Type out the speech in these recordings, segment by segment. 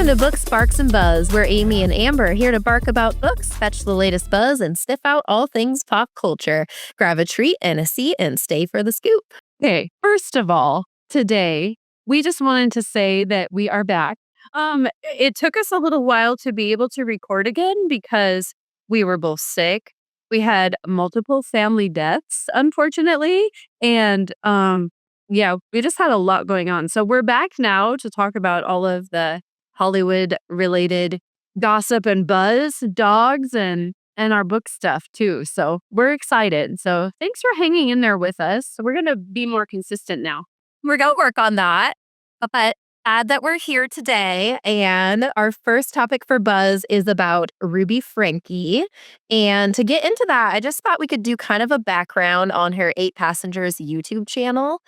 Welcome to Book Sparks and Buzz. We're Amy and Amber here to bark about books, fetch the latest buzz, and sniff out all things pop culture. Grab a treat and a seat and stay for the scoop. Okay, first of all, today we just wanted to say that we are back. It took us a little while to be able to record again because we were both sick. We had multiple family deaths, unfortunately, and yeah, we just had a lot going on. So we're back now to talk about all of the Hollywood related gossip and buzz, dogs and our book stuff too. So we're excited. So thanks for hanging in there with us. So we're going to be more consistent now. We're going to work on that. But glad that we're here today. And our first topic for Buzz is about Ruby Franke. And to get into that, I just thought we could do kind of a background on her 8 Passengers YouTube channel,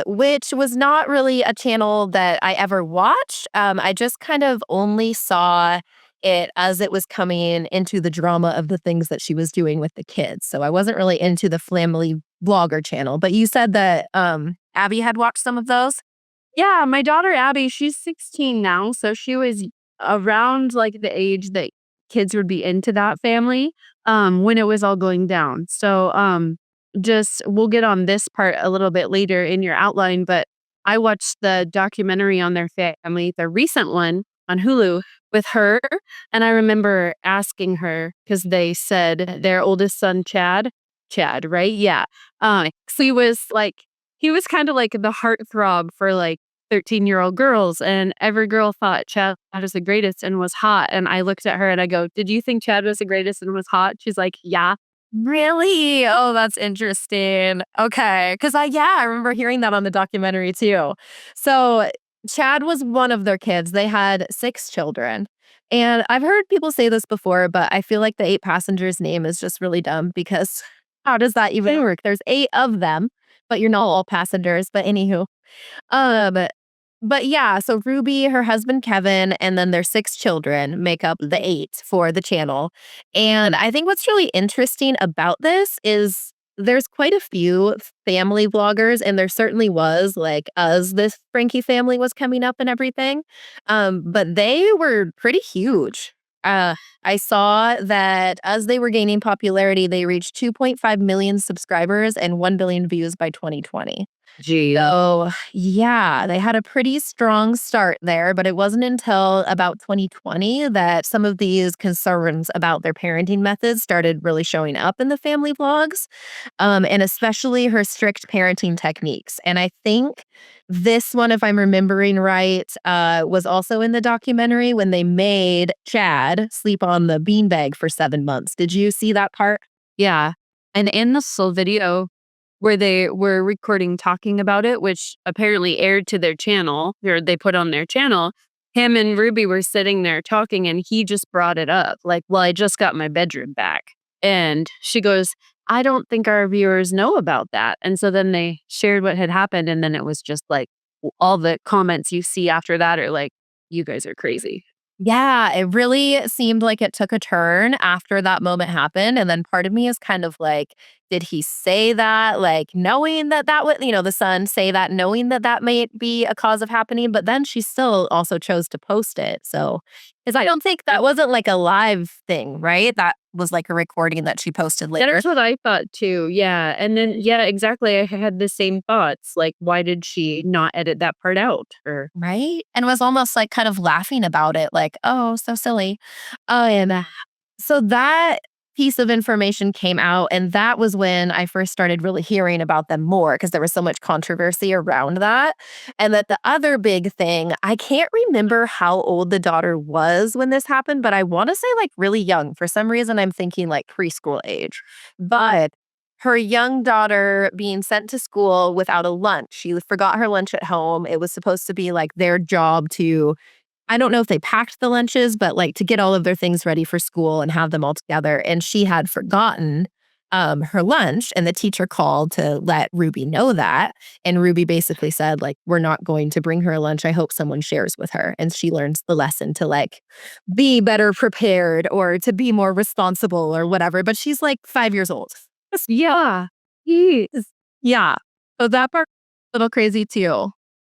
which was not really a channel that I ever watched. I just kind of only saw it as it was coming into the drama of the things that she was doing with the kids. So I wasn't really into the family vlogger channel. But you said that Abby had watched some of those. Yeah, my daughter Abby, she's 16 now. So she was around like the age that kids would be into that family when it was all going down. So just we'll get on this part a little bit later in your outline. But I watched the documentary on their family, the recent one on Hulu with her. And I remember asking her because they said their oldest son, Chad, right? Yeah. So he was kind of like the heartthrob for like 13-year-old girls. And every girl thought Chad was the greatest and was hot. And I looked at her and I go, did you think Chad was the greatest and was hot? She's like, yeah. Really? Oh, that's interesting. Okay. Because I remember hearing that on the documentary too. So Chad was one of their kids. They had 6 children. And I've heard people say this before, but I feel like the 8 Passengers name is just really dumb because how does that even work? There's 8 of them, but you're not all passengers. But anywho, um, but yeah, so Ruby, her husband Kevin, and then their 6 children make up the 8 for the channel. And I think what's really interesting about this is there's quite a few family vloggers, and there certainly was, like, as this Frankie family was coming up and everything. But they were pretty huge. I saw that as they were gaining popularity, they reached 2.5 million subscribers and 1 billion views by 2020. Gee. So, yeah, they had a pretty strong start there, but it wasn't until about 2020 that some of these concerns about their parenting methods started really showing up in the family vlogs, and especially her strict parenting techniques. And I think this one, if I'm remembering right, was also in the documentary when they made Chad sleep on the beanbag for 7 months. Did you see that part? Yeah. And in the full video where they were recording talking about it, which apparently aired to their channel, or they put on their channel, him and Ruby were sitting there talking and he just brought it up. Like, well, I just got my bedroom back. And she goes, I don't think our viewers know about that. And so then they shared what had happened. And then it was just like all the comments you see after that are like, you guys are crazy. Yeah, it really seemed like it took a turn after that moment happened. And then part of me is kind of like, did he say that, like, knowing that that would, the son say that, knowing that that may be a cause of happening? But then she still also chose to post it. So, because I don't think that wasn't like a live thing, right? That was like a recording that she posted later. That's what I thought too. Yeah. And then, yeah, exactly. I had the same thoughts. Like, why did she not edit that part out? Or Right? And was almost like kind of laughing about it, like, oh, so silly. And so that piece of information came out, and that was when I first started really hearing about them more because there was so much controversy around that. And that the other big thing, I can't remember how old the daughter was when this happened, but I want to say like really young. For some reason, I'm thinking like preschool age. But her young daughter being sent to school without a lunch. She forgot her lunch at home. It was supposed to be like their job to, I don't know if they packed the lunches, but like to get all of their things ready for school and have them all together. And she had forgotten her lunch, and the teacher called to let Ruby know that. And Ruby basically said, like, we're not going to bring her a lunch. I hope someone shares with her. And she learns the lesson to like be better prepared or to be more responsible or whatever. But she's like 5 years old. yeah. Yeah. So that part a little crazy too.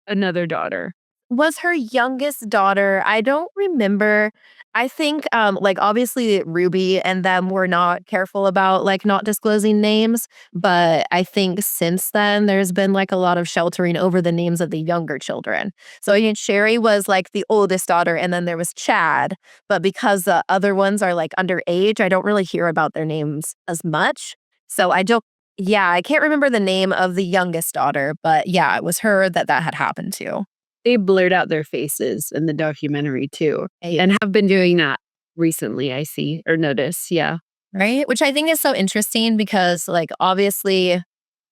Another daughter. was her youngest daughter. I don't remember. I think, like, obviously, Ruby and them were not careful about, like, not disclosing names, but I think since then, there's been, like, a lot of sheltering over the names of the younger children. So, I mean, Sherry was, like, the oldest daughter, and then there was Chad, but because the other ones are, like, underage, I don't really hear about their names as much. So, I don't yeah, I can't remember the name of the youngest daughter, but, yeah, it was her that that had happened to. They blurred out their faces in the documentary too, Right. and have been doing that recently, I see or notice, yeah. Right? Which I think is so interesting because, like, obviously,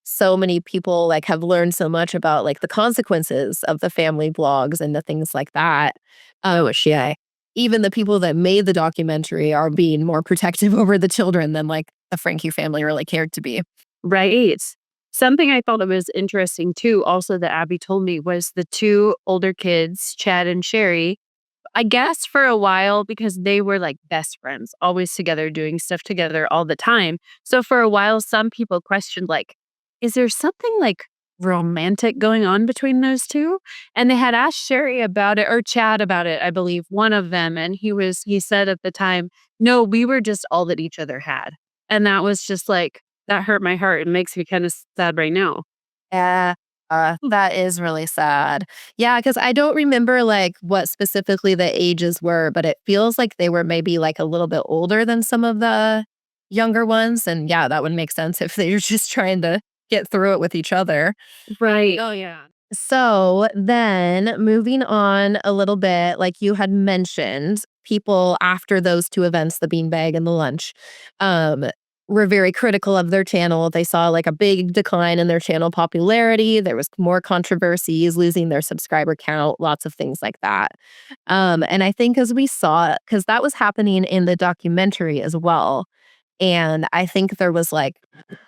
so many people, like, have learned so much about, like, the consequences of the family vlogs and the things like that. Yeah. Even the people that made the documentary are being more protective over the children than, like, the Frankie family really cared to be. Right. Something I thought it was interesting too, also that Abby told me was the 2 older kids, Chad and Sherry, I guess for a while because they were like best friends, always together, doing stuff together all the time. So for a while, some people questioned, like, is there something like romantic going on between those two? And they had asked Sherry about it or Chad about it, I believe, one of them. And he said at the time, no, we were just all that each other had. And that was just like, that hurt my heart. It makes me kind of sad right now. Yeah, that is really sad. Yeah, because I don't remember, like, what specifically the ages were, but it feels like they were maybe, like, a little bit older than some of the younger ones, and, yeah, that would make sense if they're just trying to get through it with each other. Right. Oh, yeah. So, then moving on a little bit, like you had mentioned, people after those 2 events, the beanbag and the lunch, um, were very critical of their channel. They saw, like, a big decline in their channel popularity. There was more controversies, losing their subscriber count, lots of things like that. And I think as we saw, because that was happening in the documentary as well, and I think there was, like,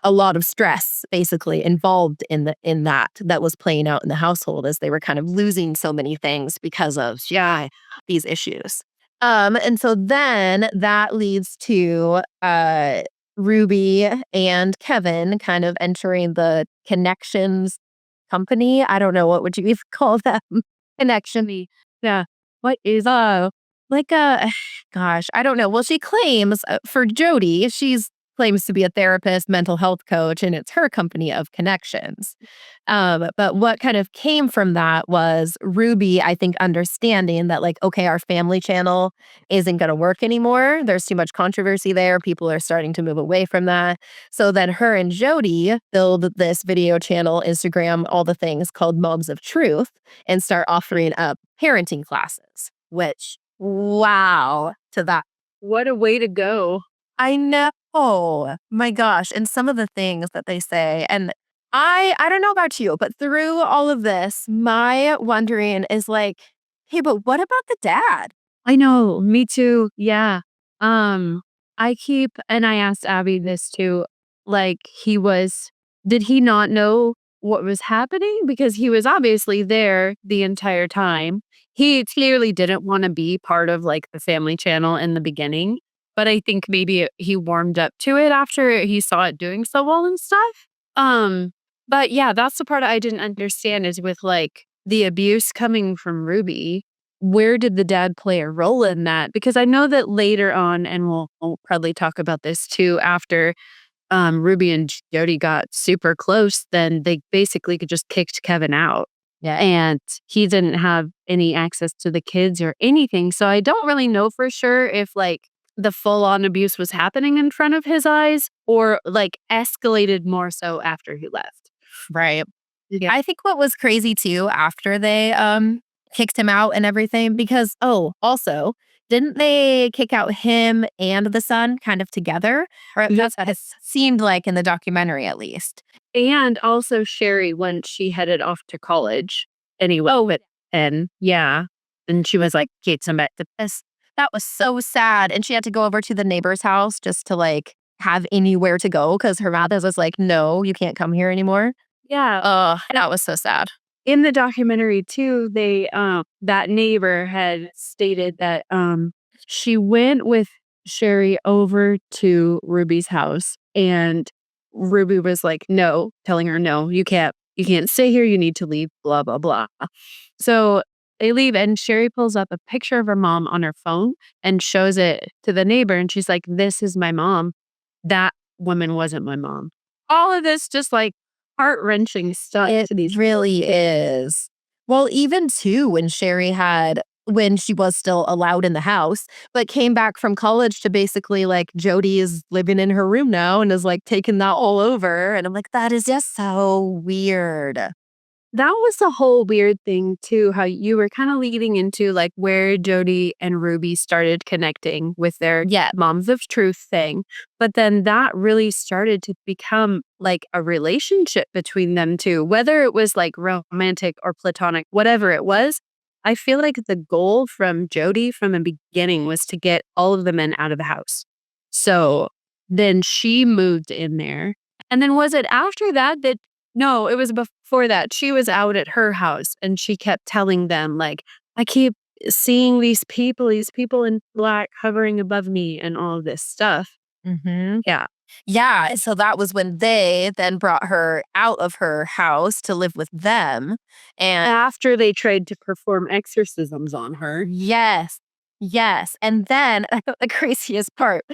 a lot of stress basically involved in that was playing out in the household as they were kind of losing so many things because of, yeah, these issues. And so then that leads to, Ruby and Kevin kind of entering the connections company. I don't know, what would you even call them? Connection. Yeah. What is Like a gosh, I don't know. Well, she claims, for Jodi, she's claims to be a therapist, mental health coach, and it's her company of connections. But what kind of came from that was Ruby, I think, understanding that, like, okay, our family channel isn't going to work anymore. There's too much controversy there. People are starting to move away from that. So then her and Jodi build this video channel, Instagram, all the things called Moms of Truth, and start offering up parenting classes, which wow, to that. what a way to go. I know. My gosh, and some of the things that they say, and I don't know about you, but through all of this, my wondering is like, "Hey, but what about the dad?" I know, me too. Yeah. Um, I keep and I asked Abby this too, like, did he not know what was happening? Because he was obviously there the entire time. He clearly didn't wanna be part of, like, the family channel in the beginning, but I think maybe he warmed up to it after he saw it doing so well and stuff. Um, but yeah, that's the part I didn't understand is with, like, the abuse coming from Ruby, where did the dad play a role in that? Because I know that later on, and we'll probably talk about this too, after Ruby and Jody got super close, then they basically could just kicked Kevin out. Yeah. And he didn't have any access to the kids or anything. So I don't really know for sure if like the full on abuse was happening in front of his eyes or like escalated more so after he left. Right. Yeah. I think what was crazy too after they, kicked him out and everything because also, didn't they kick out him and the son kind of together? Or that's what it seemed like in the documentary, at least. And also Sherry when she headed off to college anyway. Oh, but And yeah. And she was like, Kate's back to this that was so sad, and she had to go over to the neighbor's house just to, like, have anywhere to go because her mother was like, "No, you can't come here anymore." yeah. Oh, that was so sad. In the documentary too, that neighbor had stated that, she went with Sherry over to Ruby's house, and Ruby was like, "No," telling her, "No, you can't stay here, you need to leave, blah, blah, blah." So, They leave, and Sherry pulls up a picture of her mom on her phone and shows it to the neighbor, and she's like, "This is my mom. That woman wasn't my mom." All of this just, like, heart-wrenching stuff It to these poor really kids. is. Well, even too, when she was still allowed in the house, but came back from college to basically like Jodi is living in her room now and is like taking that all over. And I'm like, that is just so weird. That was the whole weird thing too, how you were kinda leading into, like, where Jodi and Ruby started connecting with their Yeah. moms of truth thing, but then that really started to become, like, a relationship between them 2, whether it was, like, romantic or platonic, whatever it was. I feel like the goal from Jodi from the beginning was to get all of the men out of the house. So, then she moved in there, and then was it after that that no, it was before that. She was out at her house, and she kept telling them, like, "I keep seeing these people in black hovering above me," and all of this stuff. Hmm. Yeah. Yeah. So that was when they then brought her out of her house to live with them. And After they tried to perform exorcisms on her. yes. Yes. And then the craziest part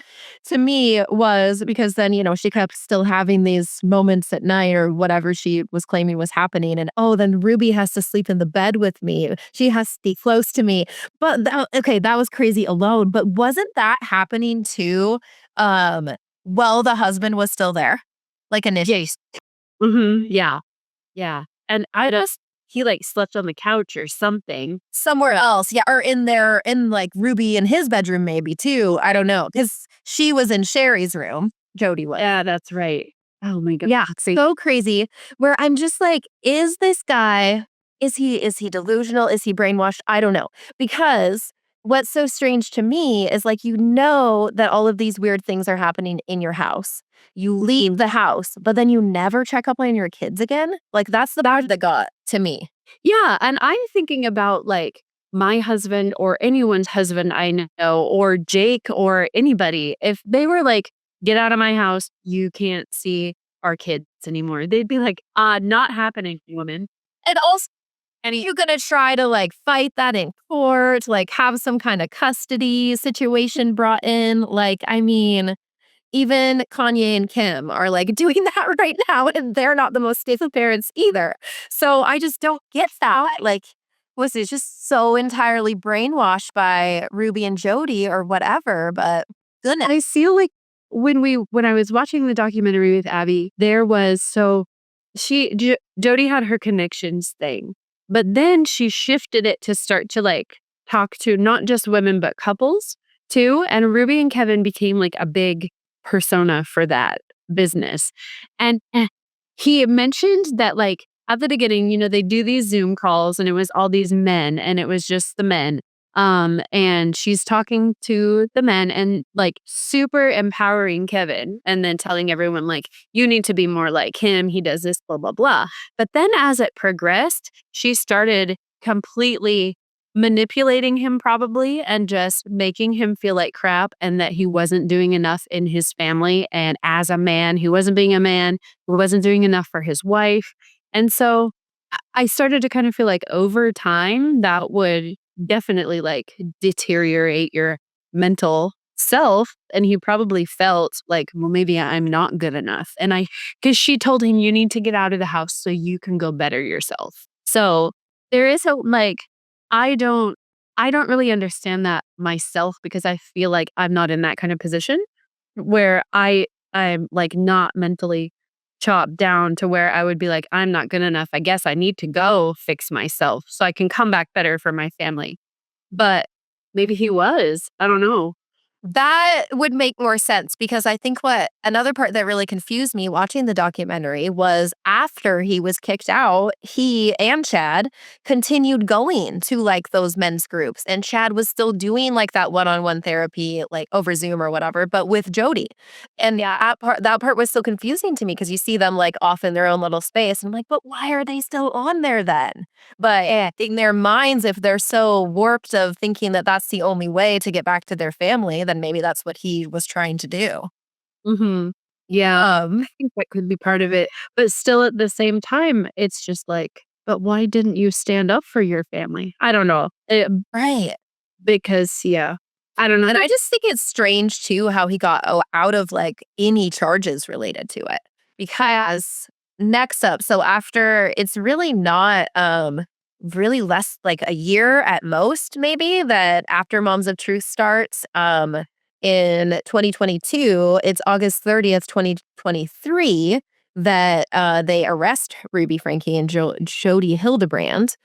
to me was because then, she kept still having these moments at night or whatever she was claiming was happening. And oh, then Ruby has to sleep in the bed with me. She has to be close to me. But okay, that was crazy alone. But wasn't that happening too? While the husband was still there? Like initially Yes. Mhm. Yeah. Yeah. And I just he, like, slept on the couch or something. somewhere else. Yeah. Or in like Ruby in his bedroom, maybe too. I don't know. Because she was in Sherry's room. Jodi was. Yeah, that's right. Oh my god. Yeah, See, so crazy where I'm just like, is this guy is he delusional? Is he brainwashed? I don't know. Because what's so strange to me is like that all of these weird things are happening in your house. You leave the house, but then you never check up on your kids again. Like that's the bad that got to me. yeah, and I'm thinking about, like, my husband or anyone's husband I know, or Jake or anybody, if they were like, "Get out of my house, you can't see our kids anymore." They'd be like, not happening, woman." And also, and you gonna try to like fight that in court, like have some kind of custody situation brought in. Like, I mean, even Kanye and Kim are, like, doing that right now, and they're not the most stable parents either. So I just don't get that. Like, was it just so entirely brainwashed by Ruby and Jodi or whatever? But goodness. I feel like when I was watching the documentary with Abby, there was so Jodi had her connections thing, but then she shifted it to start to, like, talk to not just women, but couples too, and Ruby and Kevin became, like, a big persona for that business, and, he mentioned that, like, at the beginning, they do these Zoom calls, and it was all these men, and it was just the men, and she's talking to the men and like super empowering Kevin and then telling everyone like, you need to be more like him. He does this, blah, blah, blah. But then as it progressed, she started completely manipulating him probably and just making him feel like crap and that he wasn't doing enough in his family. And as a man, he wasn't being a man, he wasn't doing enough for his wife. And so I started to kind of feel like over time that would definitely like deteriorate your mental self. And he probably felt like, well, maybe I'm not good enough. And because she told him, you need to get out of the house so you can go better yourself. So there is a like, I don't, I don't really understand that myself because I feel like I'm not in that kind of position where I'm like not mentally chopped down to where I would be like, I'm not good enough. I guess I need to go fix myself so I can come back better for my family. But maybe he was. I don't know. That would make more sense because I think what another part that really confused me watching the documentary was after he was kicked out, he and Chad continued going to like those men's groups. And Chad was still doing like that one-on-one therapy, like over Zoom or whatever, but with Jodi. And yeah, that part was so confusing to me because you see them like off in their own little space. And I'm like, but why are they still on there then? But in their minds, if they're so warped of thinking that that's the only way to get back to their family, then maybe that's what he was trying to do. Mhm. Yeah, I think that could be part of it. But still at the same time, it's just like, but why didn't you stand up for your family? I don't know. Right. Because, yeah, I don't know. And I just think it's strange too how he got out of like any charges related to it. Because next up, so after it's really not really less like a year at most, maybe that after Moms of Truth starts. In 2022, it's August 30th, 2023, that they arrest Ruby Franke and Jodi Hildebrandt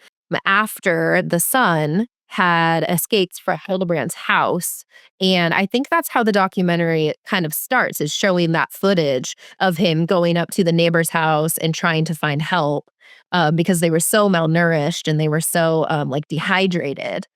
after the son had escaped from Hildebrandt's house. And I think that's how the documentary kind of starts, is showing that footage of him going up to the neighbor's house and trying to find help because they were so malnourished and they were so like dehydrated.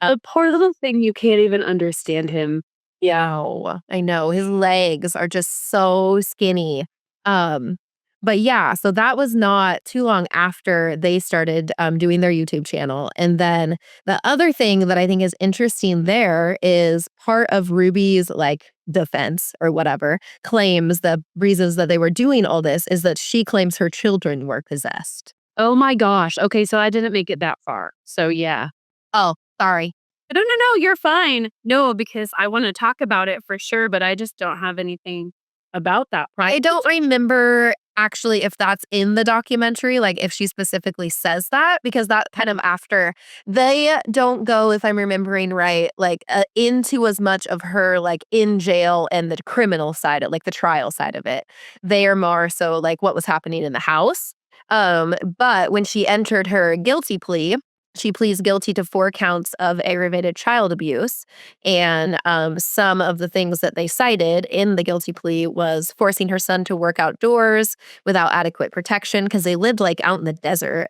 The poor little thing, you can't even understand him. Yeah. No, I know his legs are just so skinny. Um, but yeah, so that was not too long after they started doing their YouTube channel. And then the other thing that I think is interesting there is part of Ruby's like defense or whatever claims the reasons that they were doing all this is that she claims her children were possessed. Oh my gosh. Okay, so I didn't make it that far. So, yeah. Oh, sorry. No, you're fine. No, because I wanna talk about it for sure, but I just don't have anything about that I part. don't remember actually if that's in the documentary, like if she specifically says that, because that kind of after they don't go, if I'm remembering right, like into as much of her like in jail and the criminal side of like the trial side of it. They are more so like what was happening in the house. But when she entered her guilty plea, she pleads guilty to 4 counts of aggravated child abuse. And some of the things that they cited in the guilty plea was forcing her son to work outdoors without adequate protection because they lived like out in the desert.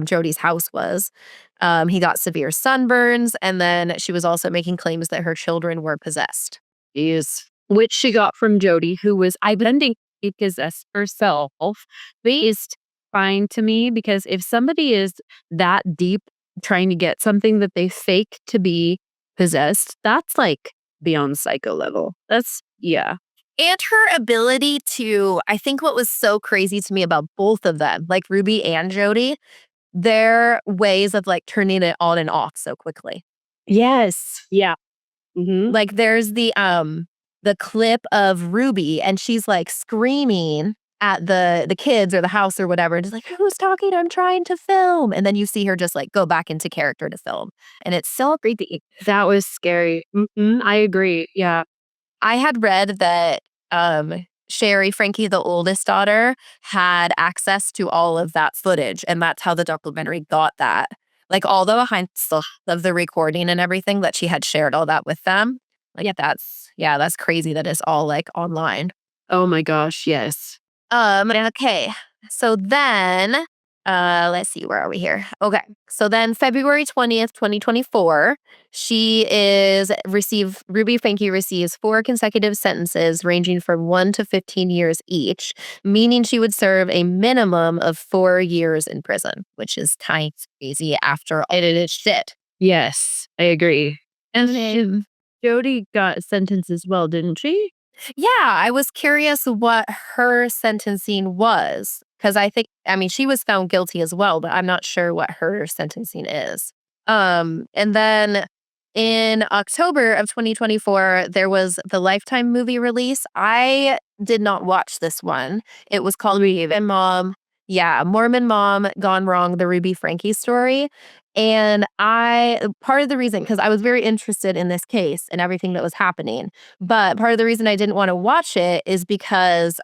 Jodi's house was. He got severe sunburns. And then she was also making claims that her children were possessed. Is which she got from Jodi, who was identifying possessed herself, is fine to me because if somebody is that deep trying to get something that they fake to be possessed, that's like beyond psycho level. That's yeah. And her ability to, I think what was so crazy to me about both of them, like Ruby and Jodi, their ways of like turning it on and off so quickly. Yes. Yeah. Mhm. Like there's the clip of Ruby and she's like screaming at the kids or the house or whatever, and just like, who's talking? I'm trying to film. And then you see her just like go back into character to film. And it's so creepy. That was scary. Mhm, I agree. Yeah. I had read that Sherry Franke, the oldest daughter, had access to all of that footage, and that's how the documentary got that. Like all the behind stuff of the recording and everything that she had shared all that with them. Like that's crazy that it's all like online. Oh my gosh, yes. Okay. So then, let's see, where are we here? Okay. So then February 20th, 2024, Ruby Franke receives 4 consecutive sentences ranging from 1 to 15 years each, meaning she would serve a minimum of 4 years in prison, which is kind of crazy after all it is shit. Yes, I agree. And then Jodi got sentenced as well, didn't she? Yeah, I was curious what her sentencing was because I mean, she was found guilty as well, but I'm not sure what her sentencing is. And then in October of 2024, there was the Lifetime movie release. I did not watch this one. It was called Mormon Mom. Yeah, Mormon Mom Gone Wrong, the Ruby Franke story. And part of the reason, because I was very interested in this case and everything that was happening. But part of the reason I didn't wanna watch it is because,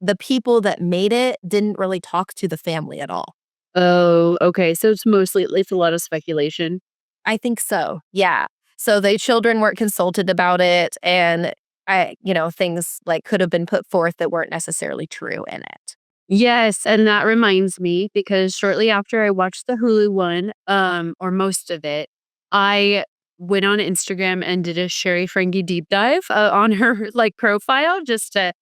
the people that made it didn't really talk to the family at all. Oh, okay. So it's a lot of speculation. I think so, yeah. So the children weren't consulted about it, and things, like, could have been put forth that weren't necessarily true in it. Yes, and that reminds me because shortly after I watched the Hulu one, or most of it, I went on Instagram and did a Sherry Franke deep dive on her like profile just to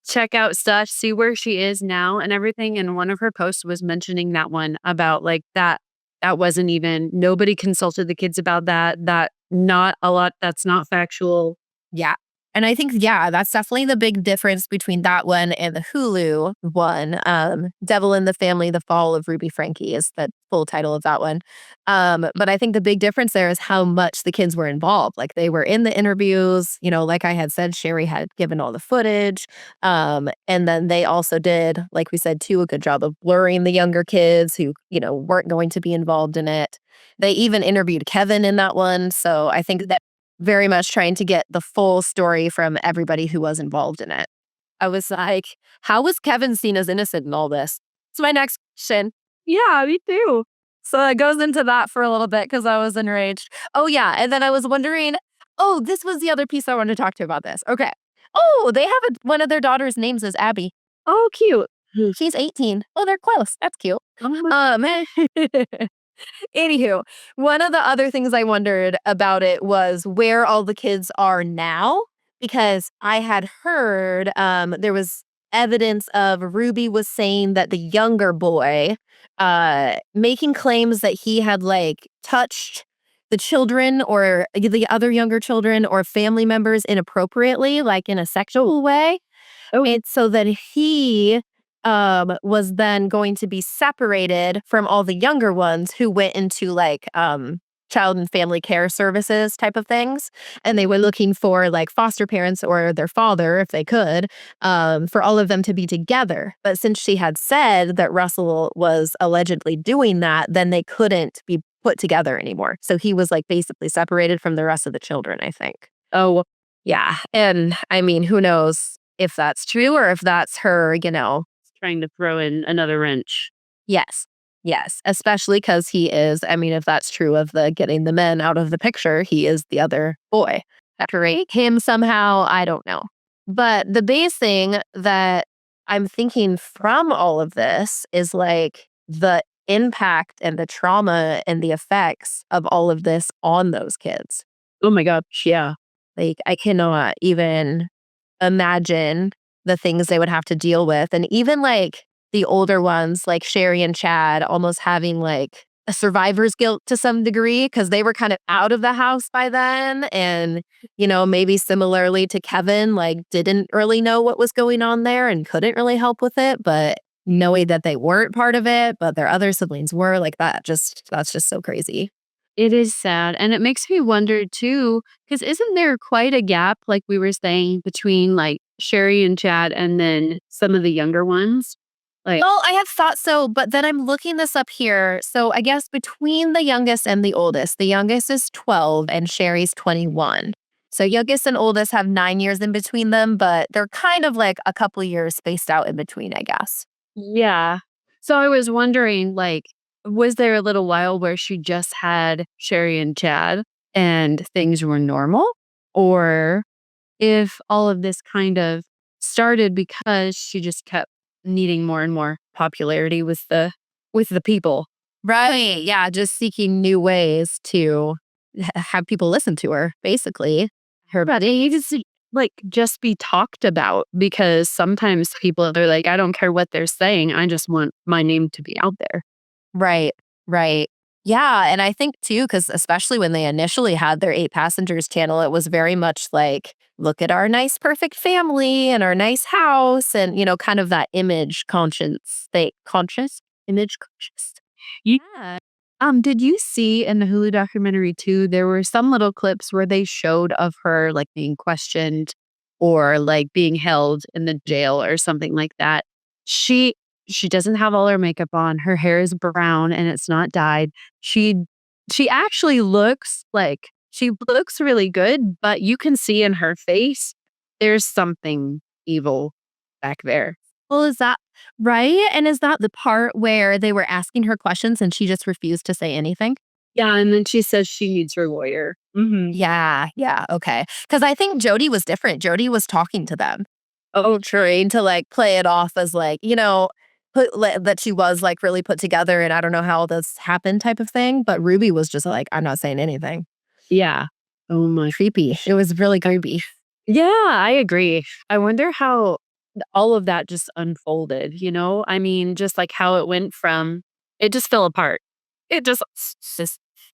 check out stuff, see where she is now and everything. And one of her posts was mentioning that one about like that wasn't even nobody consulted the kids about that. That not a lot. That's not factual. Yeah. And I think, yeah, that's definitely the big difference between that one and the Hulu one. Devil in the Family, The Fall of Ruby Franke is the full title of that one. But I think the big difference there is how much the kids were involved. Like they were in the interviews, like I had said, Sherry had given all the footage. And then they also did, like we said, too, a good job of blurring the younger kids who, weren't going to be involved in it. They even interviewed Kevin in that one. So I think that very much trying to get the full story from everybody who was involved in it. I was like, how was Kevin seen as innocent in all this? It's my next question. Yeah, me too. So it goes into that for a little bit because I was enraged. Oh, yeah. And then I was wondering, oh, this was the other piece I wanted to talk to you about this. Okay. Oh, they have one of their daughter's names is Abby. Oh, cute. She's 18. Oh, they're close. That's cute. Anywho, one of the other things I wondered about it was where all the kids are now, because I had heard there was evidence of Ruby was saying that the younger boy making claims that he had like touched the children or the other younger children or family members inappropriately, like in a sexual way. Oh, And so that he was then going to be separated from all the younger ones who went into like child and family care services type of things. And they were looking for like foster parents or their father, if they could, for all of them to be together. But since she had said that Russell was allegedly doing that, then they couldn't be put together anymore. So he was like basically separated from the rest of the children, I think. oh, Yeah. And I mean, who knows if that's true or if that's her, trying to throw in another wrench. Yes. Yes. Especially because he is, I mean, if that's true of the getting the men out of the picture, he is the other boy. Separate him somehow, I don't know. But the base thing that I'm thinking from all of this is like the impact and the trauma and the effects of all of this on those kids. Oh my gosh, yeah. Like, I cannot even imagine the things they would have to deal with. And even like the older ones, like Sherry and Chad, almost having like a survivor's guilt to some degree because they were kind of out of the house by then. And, maybe similarly to Kevin, like didn't really know what was going on there and couldn't really help with it. But knowing that they weren't part of it, but their other siblings were like that's just so crazy. It is sad, and it makes me wonder too, because 'cause isn't there quite a gap, like we were saying, between, like, Sherry and Chad and then some of the younger ones? Like Well, I have thought so, but then I'm looking this up here. So I guess between the youngest and the youngest is 12 and Sherry's 21. So youngest and oldest have 9 years in between them, but they're kind of like a couple years spaced out in between, I guess. yeah. So I was wondering, like, was there a little while where she just had Sherry and Chad and things were normal? Or if all of this kind of started because she just kept needing more and more popularity with the people. Right. Yeah. Just seeking new ways to have people listen to her, basically. Her body needs to like just be talked about because sometimes people are like, I don't care what they're saying. I just want my name to be out there. Right, right. Yeah, and I think too, because especially when they initially had their 8 Passengers channel, it was very much like, "Look at our nice perfect family and our nice house," and, kind of that image conscience state conscious? Image conscious. Yeah. Did you see in the Hulu documentary too, there were some little clips where they showed of her like being questioned or like being held in the jail or something like that. She she doesn't have all her makeup on. Her hair is brown and it's not dyed. She she actually looks like she looks really good, but you can see in her face there's something evil back there. Well, is that right? And is that the part where they were asking her questions and she just refused to say anything? Yeah, and then she says she needs her lawyer. Mhm. Yeah, yeah, okay. Because I think Jodi was different. Jodi was talking to them. Oh, trying to, like, play it off as, like, that she was, like, really put together and I don't know how this happened type of thing, but Ruby was just like, "I'm not saying anything." Yeah. Oh my. Creepy. It was really creepy. Yeah, I agree. I wonder how all of that just unfolded, you know? I mean, just like how it went from it just fell apart. It just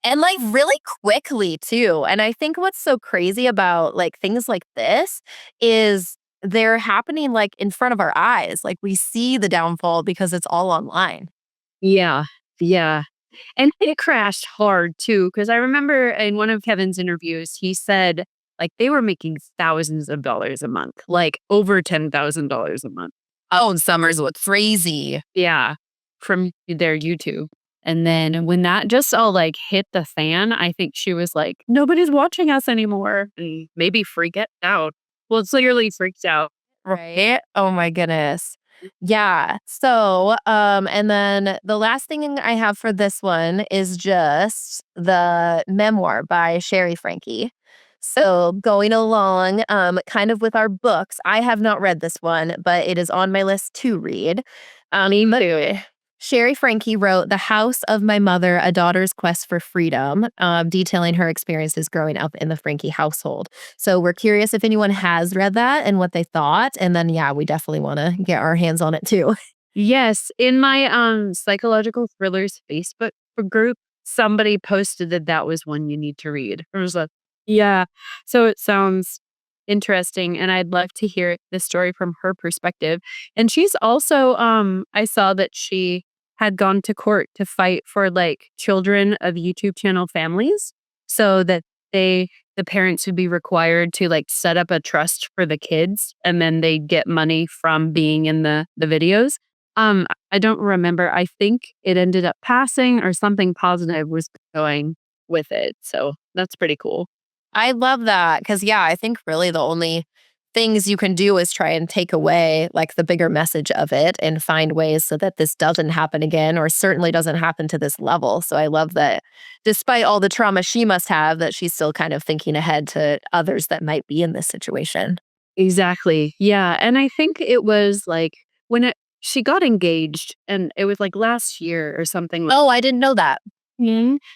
And, like, really quickly too, and I think what's so crazy about, like, things like this is they're happening, like, in front of our eyes, like, we see the downfall because it's all online. Yeah. Yeah. And it crashed hard too, because I remember in one of Kevin's interviews, he said, like, they were making thousands of dollars a month, like, over $10,000 a month. Oh, and summers look crazy. Yeah, from their YouTube. And then when that just all, like, hit the fan, I think she was like, "Nobody's watching us anymore," and maybe freaked out. Well, it's clearly freaked out. Right? Oh my goodness. Yeah. So, and then the last thing I have for this one is just the memoir by Sherry Franke. So, going along, kind of with our books, I have not read this one, but it is on my list to read. Literally. Sherry Franke wrote The House of My Mother, A Daughter's Quest for Freedom, detailing her experiences growing up in the Franke household. So we're curious if anyone has read that and what they thought. And then, yeah, we definitely want to get our hands on it too. Yes, in my, psychological thrillers Facebook group, somebody posted that that was one you need to read. I was like, yeah. So it sounds interesting, and I'd love to hear the story from her perspective. And she's also, I saw that she had gone to court to fight for, like, children of YouTube channel families so that the parents would be required to, like, set up a trust for the kids, and then they'd get money from being in the videos. I don't remember. I think it ended up passing or something positive was going with it. So that's pretty cool. I love that because, yeah, I think really the only things you can do is try and take away like the bigger message of it and find ways so that this doesn't happen again or certainly doesn't happen to this level. So I love that despite all the trauma she must have, that she's still kind of thinking ahead to others that might be in this situation. Exactly. Yeah. And I think it was like she got engaged and it was like last year or something. Oh, I didn't know that.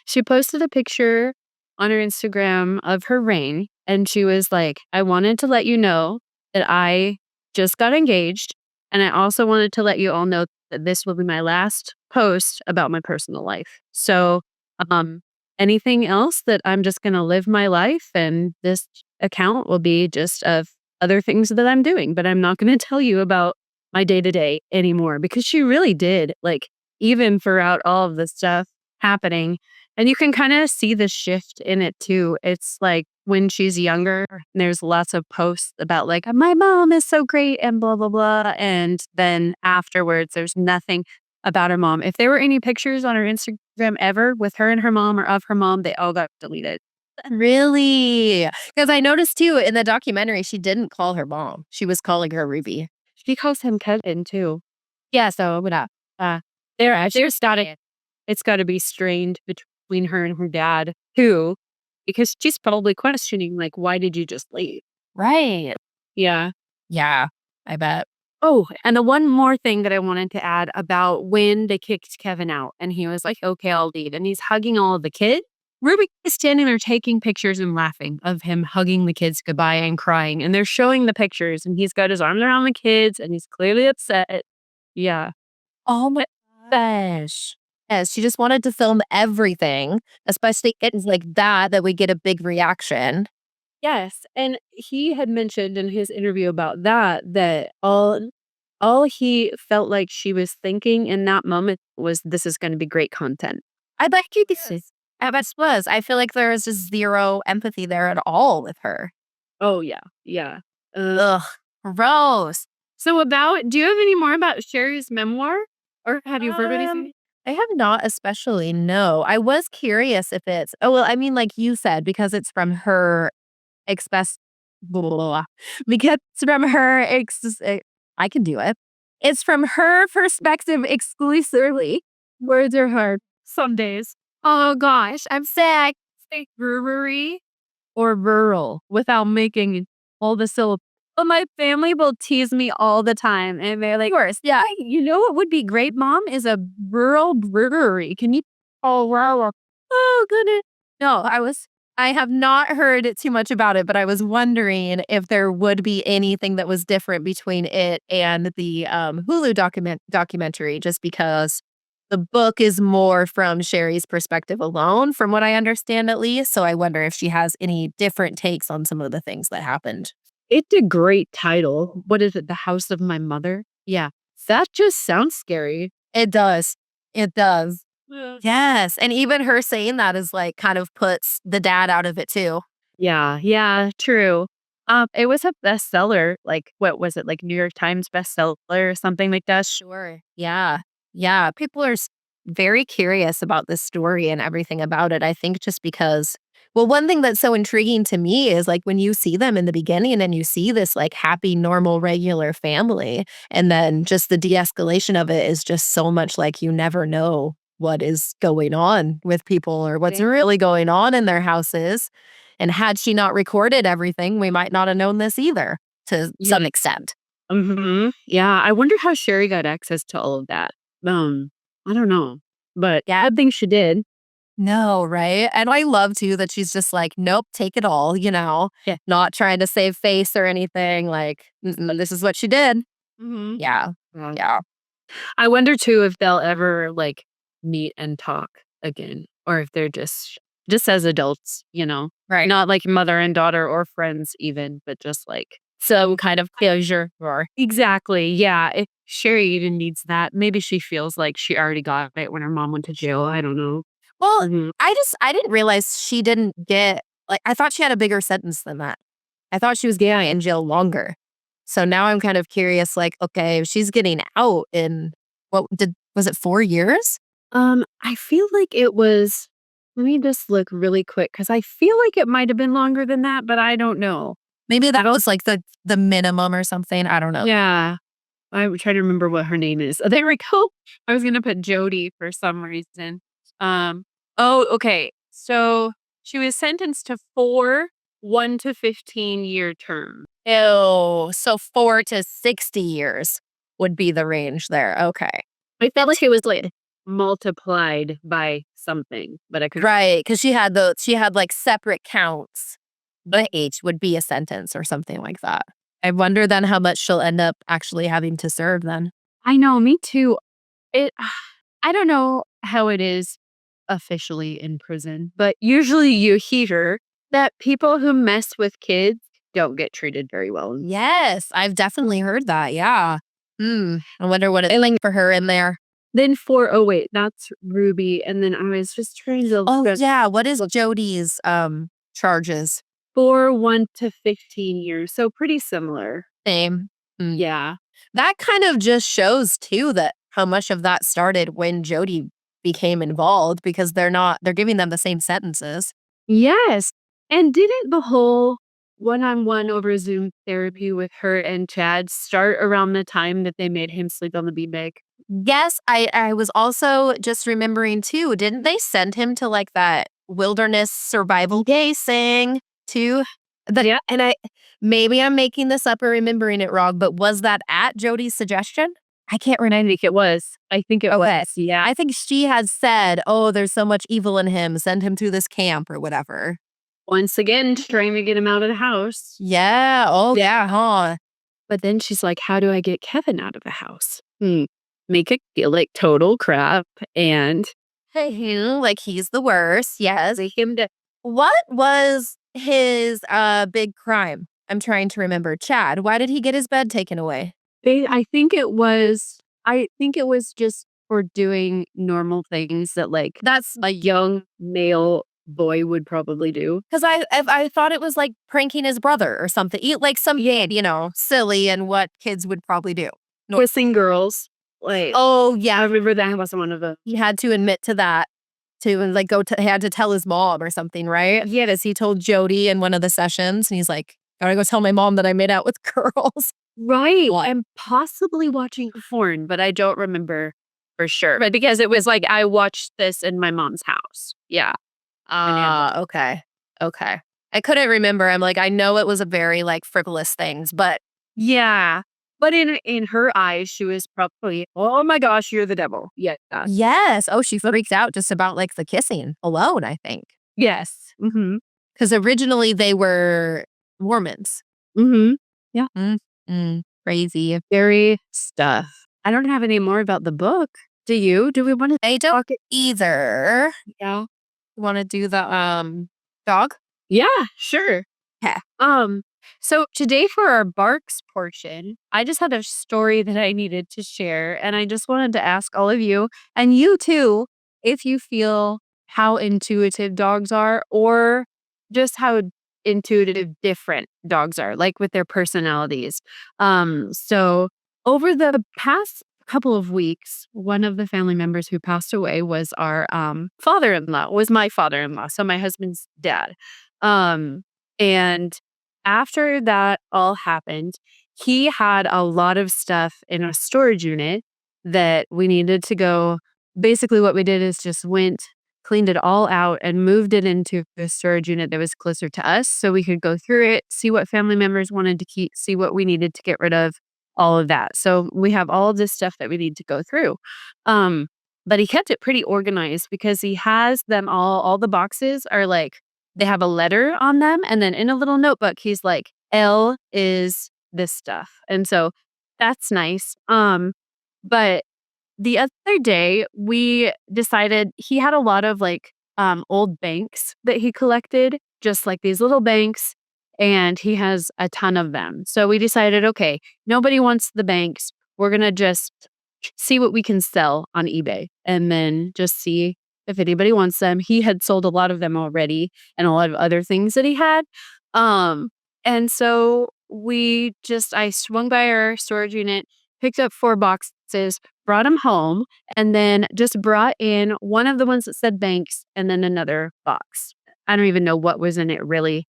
She posted a picture on her Instagram of her ring, and she was like, "I wanted to let you know that I just got engaged, and I also wanted to let you all know that this will be my last post about my personal life. So, um, anything else that I'm just gonna live my life, and this account will be just of other things that I'm doing, but I'm not gonna tell you about my day to day anymore," because she really did, like, even throughout all of the stuff happening. And you can kinda see the shift in it too. It's like when she's younger, there's lots of posts about like, "My mom is so great," and blah, blah, blah, and then afterwards, there's nothing about her mom. If there were any pictures on her Instagram ever with her and her mom or of her mom, they all got deleted. Really? Because I noticed too in the documentary, she didn't call her mom. She was calling her Ruby. She calls him Kevin too. Yeah, so, uh, there's gotta it's gotta be strained between her and her dad too, because she's probably questioning, like, "Why did you just leave?" Right. Yeah. Yeah, I bet. Oh, and the one more thing that I wanted to add about when they kicked Kevin out and he was like, "Okay, I'll leave," and he's hugging all of the kids. Ruby is standing there taking pictures and laughing of him hugging the kids goodbye and crying, and they're showing the pictures, and he's got his arms around the kids, and he's clearly upset. Yeah. Oh my gosh. Yes, she just wanted to film everything, especially it's like that we get a big reaction. Yes, and he had mentioned in his interview about that all he felt like she was thinking in that moment was, "This is gonna be great content." I'd like you to see. I bet was. I feel like there is just zero empathy there at all with her. Oh, yeah, yeah. Ugh, gross. So do you have any more about Sherry's memoir? Or have you heard Um, anything? I have not especially, no. I was curious if it's oh, well, I mean, like you said, because it's from her express blah, blah, blah, blah. Because it's from her I can do it. It's from her perspective exclusively. Words are hard some days. Oh gosh, I'm sick. Say brewery or rural without making all the syllables. But my family will tease me all the time, and they're like, Of course, yeah. "Hey, you know what would be great, mom, is a rural brewery. Can you?" Oh wow. Oh, goodness. No, I have not heard too much about it, but I was wondering if there would be anything that was different between it and the, Hulu documentary just because The book is more from Sherry's perspective alone, from what I understand at least, so I wonder if she has any different takes on some of the things that happened. It's a great title. What is it? The House of My Mother? Yeah. That just sounds scary. It does. It does. Yeah. Yes, and even her saying that is, like, kind of puts the dad out of it too. Yeah, true. It was a bestseller, like, what was it, like, New York Times bestseller or something like that? Sure. Yeah. Yeah, people are very curious about this story and everything about it, I think just because well, one thing that's so intriguing to me is, like, when you see them in the beginning and you see this, like, happy, normal, regular family, and then just the de-escalation of it is just so much like you never know what is going on with people or what's Right. really going on in their houses, and had she not recorded everything, we might not have known this either to Yeah. some extent. Mhm. Yeah, I wonder how Sherry got access to all of that. I don't know, but Yeah. I think she did. No, right? And I love too that she's just like, "Nope, take it all," Yeah. not trying to save face or anything, like, "Mm-mm, this is what she did." Mhm. Yeah, Yeah. yeah. I wonder too if they'll ever, like, meet and talk again, or if they're just as adults, you know? Right. Not like mother and daughter or friends even, but just like Some kind of closure or exactly, yeah, if Sherry even needs that, maybe she feels like she already got it when her mom went to jail, I don't know. well, Mhm. I didn't realize she didn't get like, I thought she had a bigger sentence than that. I thought she was getting in jail longer. So now I'm kind of curious, like, okay, if she's getting out in what did was it 4 years? I feel like it was let me just look really quick because I feel like it might have been longer than that, but I don't know. Maybe that was, like, the minimum or something, I don't know. Yeah. I'm trying to remember what her name is. Oh, there we go. I was gonna put Jodi for some reason. Um, okay. So she was sentenced to 4 1 to 15-year terms. Ew, so 4 to 60 years would be the range there, okay. I felt like it was, like, multiplied by something, but I could Right, because she had, like, separate counts, but each would be a sentence or something like that. I wonder then how much she'll end up actually having to serve then. I know, me too. It I don't know how it is officially in prison, but usually you hear that people who mess with kids don't get treated very well. Yes, I've definitely heard that, yeah. I wonder what it's like for her in there. Then for oh, wait, that's Ruby, and then I was just trying to Oh, look yeah, what is Jodi's, charges? for 1 to 15 years, so pretty similar. Same. Mm. Yeah. That kind of just shows too that how much of that started when Jodi became involved because they're giving them the same sentences. Yes, and didn't the whole one-on-one over Zoom therapy with her and Chad start around the time that they made him sleep on the beanbag? Yes, I was also just remembering too, didn't they send him to like that wilderness survival day thing too? That Yeah. and I maybe I'm making this up or remembering it wrong, but was that at Jodi's suggestion? I can't I remember. think it was. I think it Oh, was, yeah. I think she had said, "Oh, there's so much evil in him, send him to this camp," or whatever. Once again, trying to get him out of the house. Yeah, oh, yeah, huh? But then she's like, "How do I get Kevin out of the house?" Make it feel like total crap and Like, he's the worst, yes. for him to What was his, big crime? I'm trying to remember. Chad, why did he get his bed taken away? they I think it was just for doing normal things that, like, That's a young male boy would probably do. 'cause I thought it was, like, pranking his brother or something, like, some silly and what kids would probably do. No. Kissing girls. Like, Oh, I yeah. remember that was one of the He had to admit to that too and, like, he had to tell his mom or something, right? Yeah. As he told Jodi in one of the sessions, and he's like, "Gotta go tell my mom that I made out with girls." right, What? and possibly watching porn, but I don't remember for sure. But because it was like, I watched this in my mom's house. Yeah. Ah, okay. Okay. I couldn't remember. I'm like, I know it was a very, like, frivolous things, but Yeah. But in her eyes, she was probably, "Oh my gosh, you're the devil." Yeah. yes. Oh, she freaked out just about, like, the kissing alone, I think. Yes. Mhm. Because originally they were Mormons. Mhm. Yeah. Crazy. Scary stuff. I don't have any more about the book. Do you? Do we wanna I don't talk it either. yeah. Wanna do the, dog? Yeah, sure. Yeah. Um, so today for our barks portion, I just had a story that I needed to share, and I just wanted to ask all of you, and you too, if you feel how intuitive dogs are or just how intuitive different dogs are, like with their personalities. So over the past couple of weeks, one of the family members who passed away was our father-in-law, was my father-in-law, so my husband's dad. Um, and after that all happened, he had a lot of stuff in a storage unit that we needed to go. Basically, what we did is just went, cleaned it all out, and moved it into a storage unit that was closer to us so we could go through it, see what family members wanted to keep, see what we needed to get rid of, all of that. So we have all of this stuff that we need to go through. Um, but he kept it pretty organized because he has them all the boxes are like they have a letter on them, and then in a little notebook, he's like, "L is this stuff." And so that's nice. But the other day, we decided he had a lot of, like, old banks that he collected, just like these little banks, and he has a ton of them. So we decided, "Okay, nobody wants the banks. We're gonna just see what we can sell on eBay, and then just see if anybody wants them." He had sold a lot of them already and a lot of other things that he had. Um, and so I swung by our storage unit, picked up 4 boxes, brought them home, and then just brought in one of the ones that said banks and then another box. I don't even know what was in it really,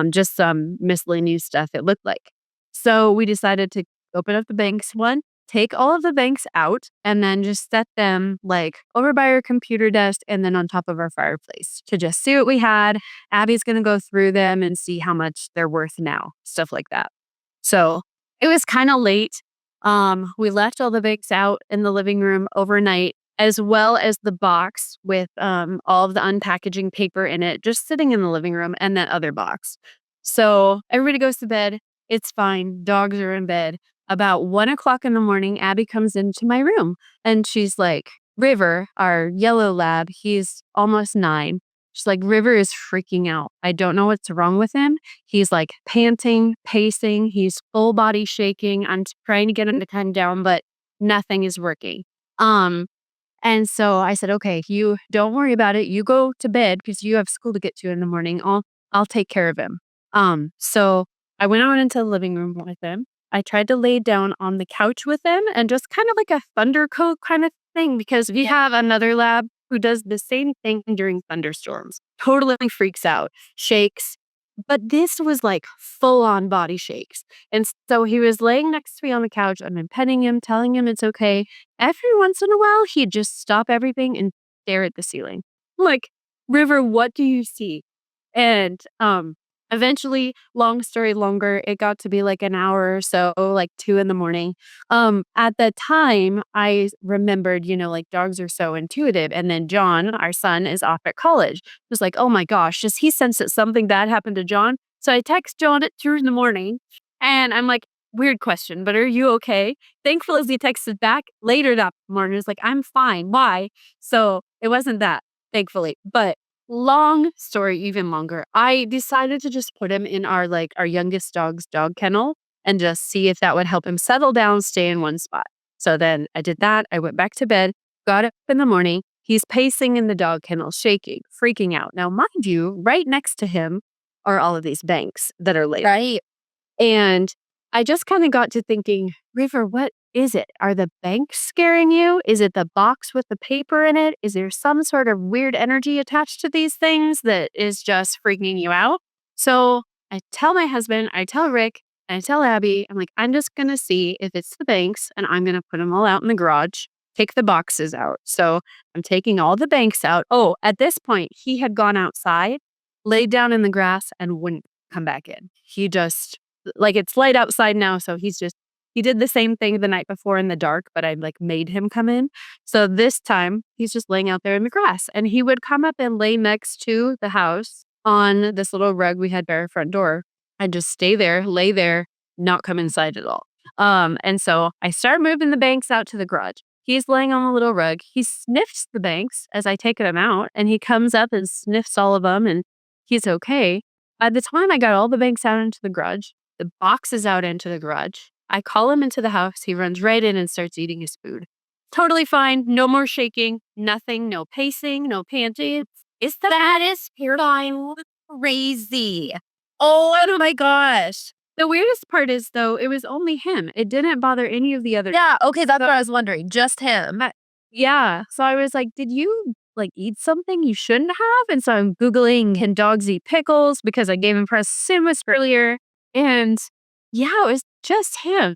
just some miscellaneous stuff it looked like. So we decided to open up the banks one, take all of the banks out, and then just set them, like, over by our computer desk and then on top of our fireplace to just see what we had. Abby's gonna go through them and see how much they're worth now, stuff like that. So, it was kinda late. We left all the banks out in the living room overnight, as well as the box with, all of the unpackaging paper in it, just sitting in the living room and that other box. So, everybody goes to bed. It's fine. Dogs are in bed. About 1 o'clock in the morning, Abby comes into my room and she's like, River, our yellow lab, he's almost 9. She's like, River is freaking out. I don't know what's wrong with him. He's like panting, pacing, he's full body shaking. I'm trying to get him to calm down, but nothing is working. Um, and so I said, "Okay, you don't worry about it. You go to bed because you have school to get to in the morning. I'll take care of him." So I went out into the living room with him. I tried to lay down on the couch with him and just kind of like a thunder coat kind of thing because we have another lab who does the same thing during thunderstorms. Totally freaks out, shakes. But this was like full on body shakes. And so he was laying next to me on the couch. And I'm petting him, telling him it's okay. Every once in a while, he'd just stop everything and stare at the ceiling. I'm like, River, what do you see? And eventually, long story longer, it got to be like an hour or so, like 2 in the morning. At the time, I remembered, like dogs are so intuitive. And then John, our son, is off at college. It was like, oh my gosh, does he sense that something bad happened to John? So I text John at 2 in the morning and I'm like, weird question, but are you okay? Thankfully, he texted back later that morning. He's like, I'm fine. Why? So it wasn't that, thankfully. But long story, even longer, I decided to just put him in our youngest dog's dog kennel and just see if that would help him settle down, stay in one spot. So then I did that. I went back to bed, got up in the morning. He's pacing in the dog kennel, shaking, freaking out. Now, mind you, right next to him are all of these banks that are laid. Right. And I just kind of got to thinking, River, what is it? Are the banks scaring you? Is it the box with the paper in it? Is there some sort of weird energy attached to these things that is just freaking you out? So I tell my husband, I tell Rick, and I tell Abby, I'm like, I'm just going to see if it's the banks and I'm going to put them all out in the garage, take the boxes out. So I'm taking all the banks out. Oh, at this point, he had gone outside, laid down in the grass, and wouldn't come back in. He just like it's light outside now, so he did the same thing the night before in the dark, but I like made him come in. So this time he's just laying out there in the grass and he would come up and lay next to the house on this little rug we had by our front door and just stay there, lay there, not come inside at all. And so I started moving the banks out to the garage. He's laying on the little rug. He sniffs the banks as I take them out, and he comes up and sniffs all of them, and he's okay. By the time I got all the banks out into the garage, the box is out into the garage. I call him into the house. He runs right in and starts eating his food. Totally fine. No more shaking. Nothing. No pacing. No panting. That is paradigm crazy. Oh my gosh. The weirdest part is, though, it was only him. It didn't bother any of the other. Yeah, okay, that's what I was wondering. Just him. Yeah. So I was like, did you like eat something you shouldn't have? And so I'm Googling, can dogs eat pickles? Because I gave him Precimus earlier. And yeah, it was just him.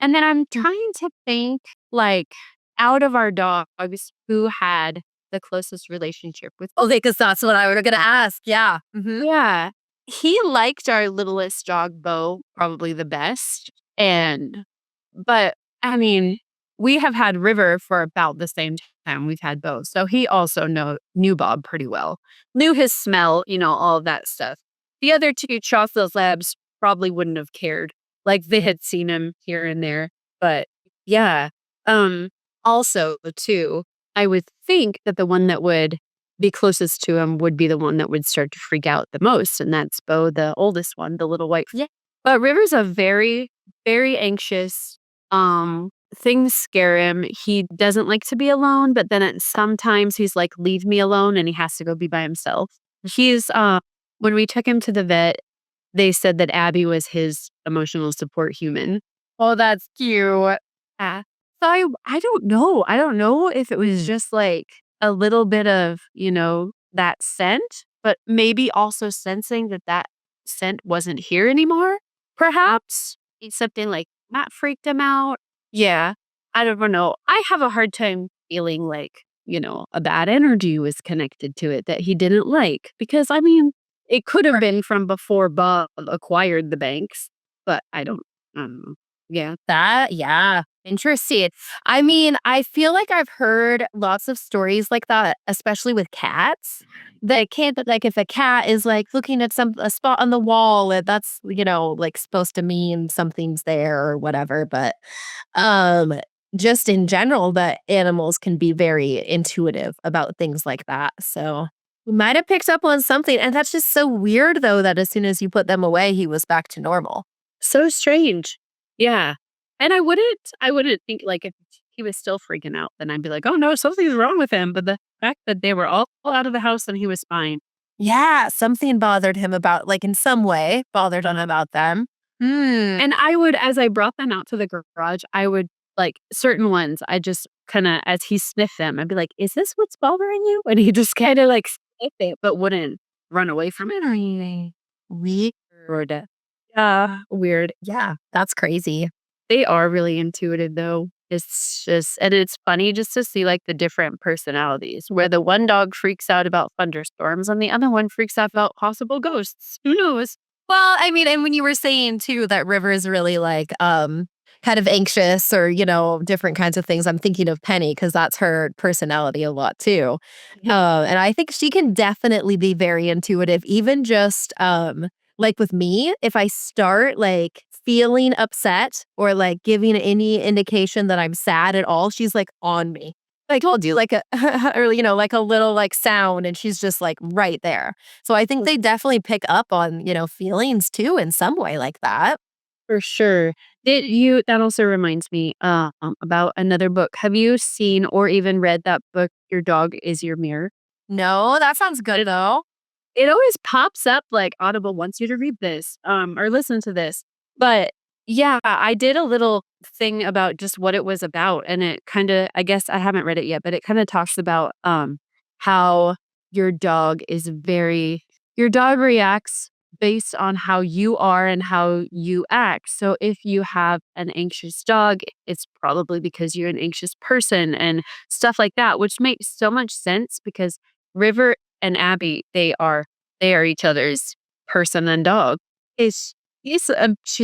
And then I'm trying to think, like, out of our dogs, who had the closest relationship with. Okay, because that's what I was gonna ask. Yeah. Mhm. Yeah. He liked our littlest dog, Bo, probably the best. But I mean, we have had River for about the same time we've had Bo. So he also knew Bob pretty well, knew his smell, all of that stuff. The other two Chocolate Labs probably wouldn't have cared. Like they had seen him here and there. But yeah. Also, too, I would think that the one that would be closest to him would be the one that would start to freak out the most. And that's Bo, the oldest one, the little white. Yeah. But River's a very, very anxious. Things scare him. He doesn't like to be alone, but then sometimes he's like, leave me alone, and he has to go be by himself. He's when we took him to the vet, they said that Abby was his emotional support human. Oh, that's cute. Yeah. So I don't know. I don't know if it was just like a little bit of, that scent, but maybe also sensing that scent wasn't here anymore. Perhaps it's something like that freaked him out. Yeah. I don't know. I have a hard time feeling like, a bad energy was connected to it that he didn't like. Because, I mean, it could have been from before Bob acquired the banks, but I don't know. Yeah. Yeah. Interesting. I mean, I feel like I've heard lots of stories like that, especially with cats. The cat, like if a cat is like looking at a spot on the wall, that's, like supposed to mean something's there or whatever. But just in general, that animals can be very intuitive about things like that. So we might have picked up on something. And that's just so weird though, that as soon as you put them away, he was back to normal. So strange. Yeah. And I wouldn't think like if he was still freaking out, then I'd be like, oh no, something's wrong with him. But the fact that they were all out of the house and he was fine. Yeah, something bothered him about, like in some way, bothered him about them. And I would, as I brought them out to the garage, I would like certain ones, I just kind of, as he sniffed them, I'd be like, is this what's bothering you? And he just kind of like sniffed it, but wouldn't run away from it. Weird. Yeah, weird. Yeah, that's crazy. They are really intuitive though. It's just, and it's funny just to see like the different personalities where the one dog freaks out about thunderstorms and the other one freaks out about possible ghosts. Who knows? Well, I mean, and when you were saying too that River is really like kind of anxious or, different kinds of things, I'm thinking of Penny because that's her personality a lot too. And I think she can definitely be very intuitive, even just like with me, if I start like feeling upset or like giving any indication that I'm sad at all, she's like on me. I told you, like a or like a little like sound, and she's just like right there. So I think they definitely pick up on, feelings too in some way like that. For sure. That also reminds me about another book. Have you seen or even read that book, Your Dog is Your Mirror? No, that sounds good though. It always pops up like Audible wants you to read this or listen to this. But yeah, I did a little thing about just what it was about. And it kind of, I guess I haven't read it yet, but it kind of talks about how your dog your dog reacts based on how you are and how you act. So if you have an anxious dog, it's probably because you're an anxious person and stuff like that, which makes so much sense because River and Abby, they are each other's person and dog. She's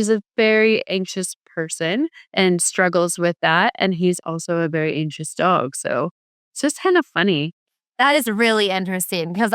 a very anxious person and struggles with that, and he's also a very anxious dog. So it's just kind of funny. That is really interesting because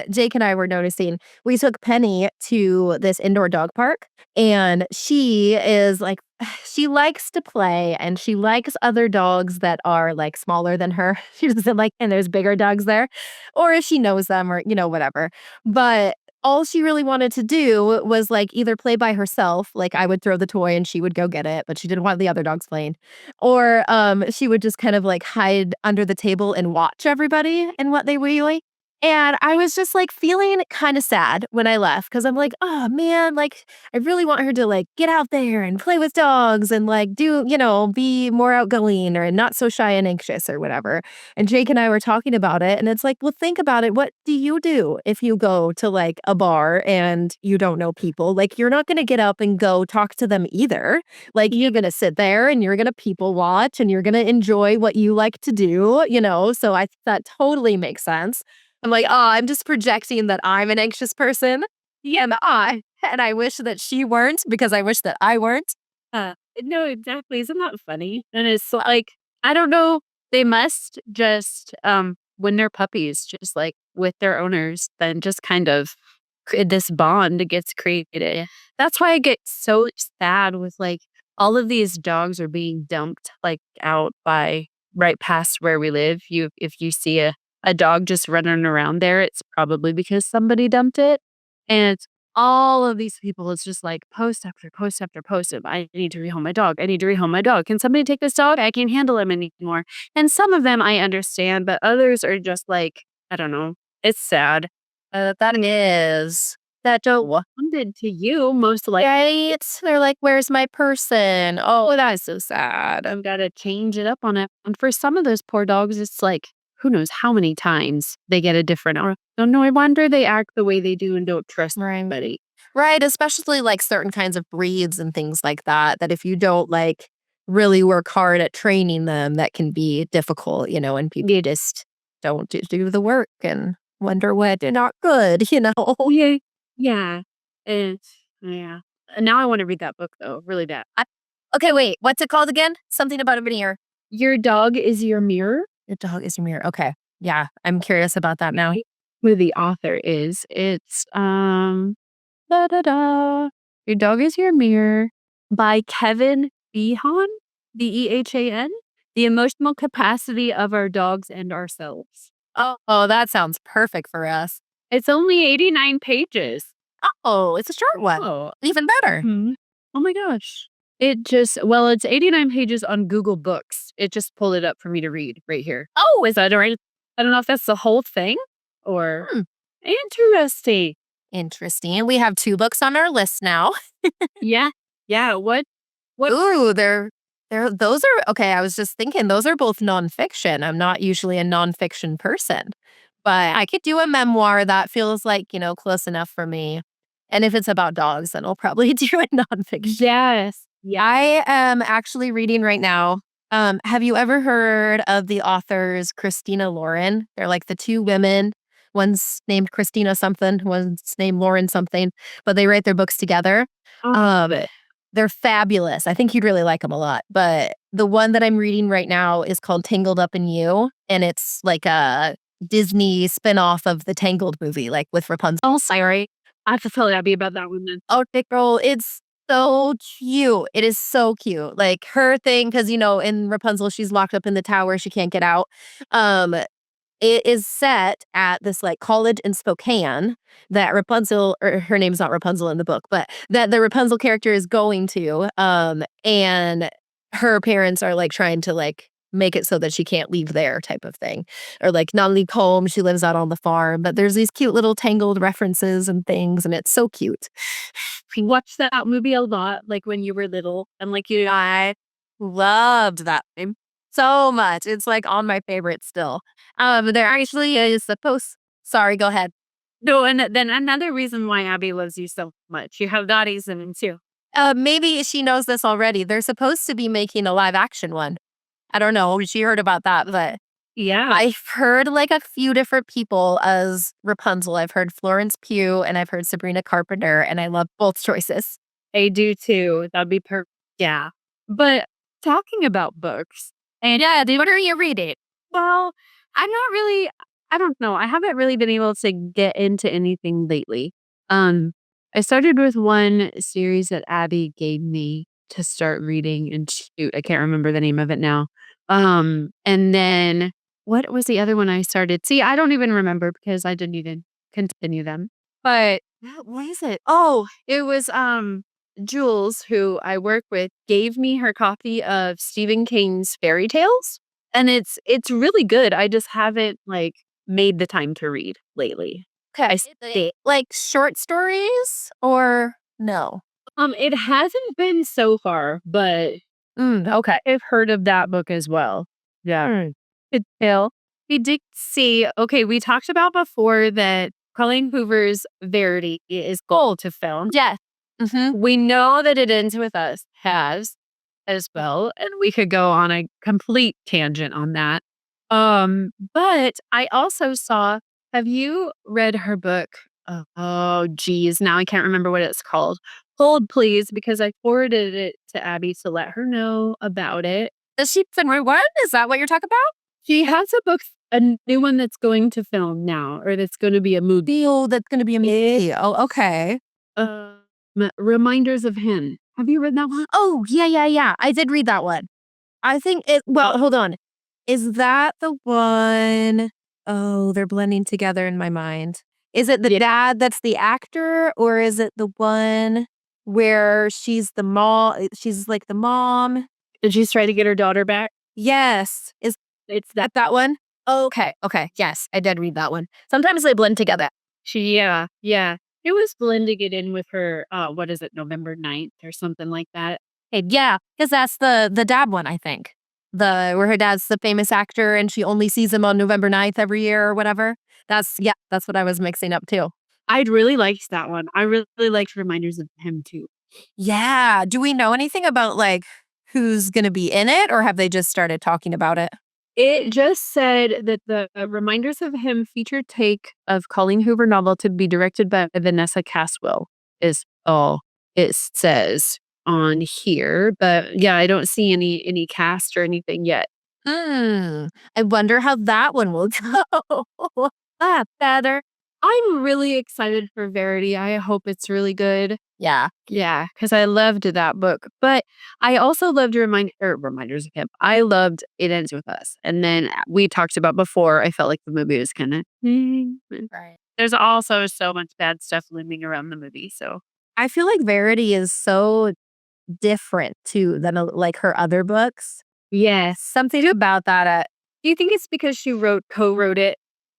Jake and I were noticing we took Penny to this indoor dog park, and she is like, she likes to play and she likes other dogs that are like smaller than her. She doesn't like, and there's bigger dogs there, or if she knows them or, whatever. But all she really wanted to do was like either play by herself, like I would throw the toy and she would go get it, but she didn't want the other dogs playing. Or, she would just kind of, like, hide under the table and watch everybody and what they were doing, and I was just, like, feeling kinda sad when I left because 'cause I'm like, "Oh, man, like, I really want her to, like, get out there and play with dogs and, like, be more outgoing or not so shy and anxious," or whatever, and Jake and I were talking about it, and it's like, well, think about it, what do you do if you go to, like, a bar and you don't know people? Like, you're not gonna get up and go talk to them either. Like, you're gonna sit there and you're gonna people watch and you're gonna enjoy what you like to do, So I think that totally makes sense. I'm like, "Oh, I'm just projecting that I'm an anxious person." Yeah, and I wish that she weren't because I wish that I weren't. No, exactly. Isn't that funny? And it's like, I don't know, they must just, when they're puppies, just like with their owners, then just kind of this bond gets created. That's why I get so sad with like all of these dogs are being dumped like out by right past where we live. If you see a dog just running around there, it's probably because somebody dumped it. And all of these people, it's just like post after post after post of I need to rehome my dog. I need to rehome my dog. Can somebody take this dog? I can't handle him anymore. And some of them I understand, but others are just like, I don't know. It's sad. That is. That don't Bonded to you, most likely. right? They're like, "Where's my person?" Oh, that is so sad. I've gotta change it up on it. And for some of those poor dogs, it's like, who knows how many times they get a different or don't know, I wonder they act the way they do and don't trust Right. anybody. Right, especially, like, certain kinds of breeds and things like that, that if you don't, like, really work hard at training them, that can be difficult, and people just don't do the work and wonder why they're not good, Yeah. Yeah. It's yeah. And now I wanna read that book though, really bad. I Okay, wait, what's it called again? Something about a mirror. Your dog is your mirror? Your dog is your mirror, okay. Yeah, I'm curious about that now. Who the author is. It's, da, da, da. Your Dog is Your Mirror by Kevin Behan, Behan. The Emotional Capacity of Our Dogs and Ourselves. Oh, that sounds perfect for us. It's only 89 pages. Oh, it's a short one. Oh. Even better. Mhm. Oh my gosh. It's 89 pages on Google Books. It just pulled it up for me to read right here. Oh, is that right? I don't know if that's the whole thing or Hmm. interesting. Interesting. We have 2 books on our list now. Yeah. Yeah. What Ooh, those are okay, I was just thinking those are both nonfiction. I'm not usually a nonfiction person, but I could do a memoir that feels like, close enough for me. And if it's about dogs, then I'll probably do a nonfiction. Yes. Yeah. I am actually reading right now. Have you ever heard of the authors Christina Lauren? They're like the 2 women. One's named Christina something, one's named Lauren something, but they write their books together. Um, they're fabulous. I think you'd really like them a lot. But the one that I'm reading right now is called Tangled Up in You, and it's like a Disney spinoff of the Tangled movie, like with Rapunzel. Oh, sorry. I have to tell Abby about that one then. Oh, Dick girl, it's so cute. It is so cute. Like her thing, because in Rapunzel, she's locked up in the tower. She can't get out. Um, it is set at this like college in Spokane that Rapunzel, or her name's not Rapunzel in the book, but that the Rapunzel character is going to. And her parents are like trying to like make it so that she can't leave there type of thing, or like not leave home. She lives out on the farm, but there's these cute little tangled references and things, and it's so cute. We watched that movie a lot, like when you were little, and like you. I loved that film so much. It's like on my favorite still. There actually is a post. Sorry, go ahead. No, and then another reason why Abby loves you so much, you have daddies in them too. Maybe she knows this already. They're supposed to be making a live action one. I don't know. She heard about that, but Yeah. I've heard like a few different people as Rapunzel. I've heard Florence Pugh and I've heard Sabrina Carpenter, and I love both choices. I do too. That'd be perfect. Yeah. But talking about books, and Yeah, what are you reading? well, I'm not really. I don't know. I haven't really been able to get into anything lately. Um, I started with one series that Abby gave me to start reading, and shoot, I can't remember the name of it now. And then what was the other one I started? See, I don't even remember because I didn't even continue them. But what is it? Oh, it was Jules, who I work with, gave me her copy of Stephen King's fairy tales. And it's really good. I just haven't like made the time to read lately. Okay. I stay. Like short stories or no? It hasn't been so far, but Okay. I've heard of that book as well. Yeah. Good tale. We did see, okay, we talked about before that Colleen Hoover's Verity is goal to film. Yeah. We know that It Ends With Us has as well, and we could go on a complete tangent on that. But I also saw, have you read her book? Oh, geez, now I can't remember what it's called. Hold, please, because I forwarded it to Abby to let her know about it. Does she been one? Is that what you're talking about? She has a book, a new one that's going to film now, or that's going to be a movie. Deal that's gonna be amazing. Oh, okay. Reminders of Him. Have you read that one? Oh, yeah. I did read that one. I think hold on. Is that the one oh, they're blending together in my mind. Is it the Yeah. dad that's the actor, or is it the one where she's like the mom? Did she's trying to get her daughter back? Yes. Is It's that. that one? Okay. Yes, I did read that one. Sometimes they blend together. Yeah. It was blending it in with her, what is it, November 9th or something like that. Hey, yeah, because that's the dad one, I think. Where her dad's the famous actor and she only sees him on November 9th every year or whatever. That's what I was mixing up too. I'd really liked that one. I really liked Reminders of Him too. Yeah. Do we know anything about like who's gonna be in it, or have they just started talking about it? It just said that the Reminders of Him feature take of Colleen Hoover novel to be directed by Vanessa Caswell is all it says on here. But yeah, I don't see any cast or anything yet. I wonder how that one will go. Better. I'm really excited for Verity. I hope it's really good. Yeah. Yeah, because I loved that book. But I also loved Reminders of Him. I loved It Ends With Us. And then we talked about before, I felt like the movie was kind of. Right. There's also so much bad stuff looming around the movie. So I feel like Verity is so different too than like her other books. yes. Something about that. Do you think it's because she co-wrote it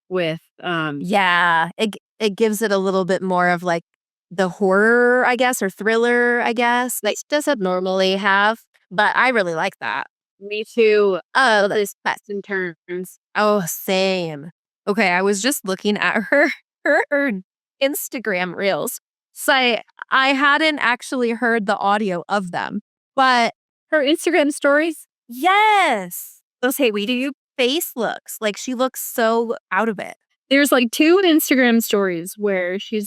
with Yeah, it gives it a little bit more of like the horror, I guess, or thriller, I guess, that it doesn't normally have. But I really like that. Me Too? Oh, This Twists and Turns. oh, same. Okay, I was just looking at her Instagram reels. So I hadn't actually heard the audio of them, but Her Instagram stories? yes. Okay, we do face looks like she looks so out of it. There's like 2 Instagram stories where she